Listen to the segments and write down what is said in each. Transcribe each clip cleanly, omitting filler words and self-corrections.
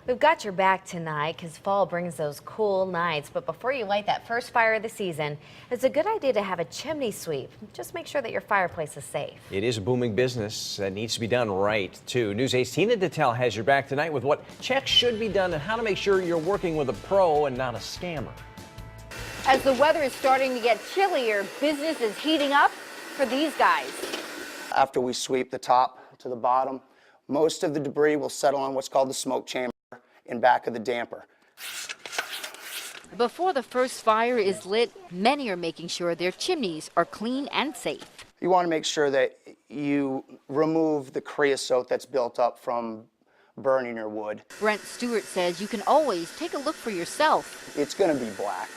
We've got your back tonight because fall brings those cool nights. But before you light that first fire of the season, it's a good idea to have a chimney sweep. Just make sure that your fireplace is safe. It is a booming business that needs to be done right, too. News 8's Tina Detel has your back tonight with what checks should be done and how to make sure you're working with a pro and not a scammer. As the weather is starting to get chillier, business is heating up for these guys. After we sweep the top to the bottom, most of the debris will settle on what's called the smoke chamber in back of the damper. Before the first fire is lit, many are making sure their chimneys are clean and safe. You want to make sure that you remove the creosote that's built up from burning your wood. Brent Stewart says you can always take a look for yourself. It's going to be black,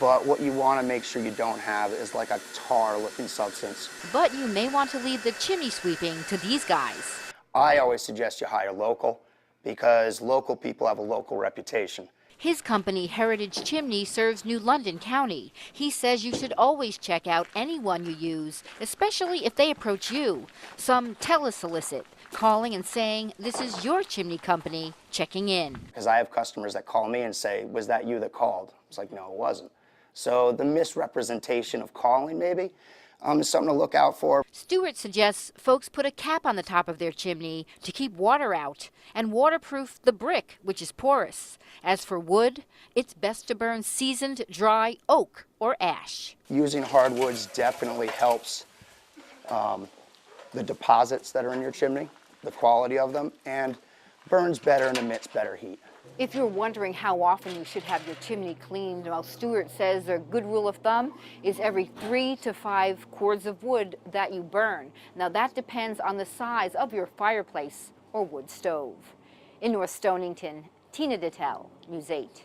but what you want to make sure you don't have is like a tar-looking substance. But you may want to leave the chimney sweeping to these guys. I always suggest you hire local because local people have a local reputation. His company, Heritage Chimney, serves New London County. He says you should always check out anyone you use, especially if they approach you. Some telesolicit, calling and saying, "This is your chimney company checking in." Because I have customers that call me and say, "Was that you that called?" It's like, no, it wasn't. So the misrepresentation of calling maybe is something to look out for. Stewart suggests folks put a cap on the top of their chimney to keep water out and waterproof the brick, which is porous. As for wood, it's best to burn seasoned, dry oak or ash. Using hardwoods definitely helps the deposits that are in your chimney, the quality of them, and burns better and emits better heat. If you're wondering how often you should have your chimney cleaned, well, Stewart says a good rule of thumb is every 3 to 5 cords of wood that you burn. Now that depends on the size of your fireplace or wood stove. In North Stonington, Tina Detel, News 8.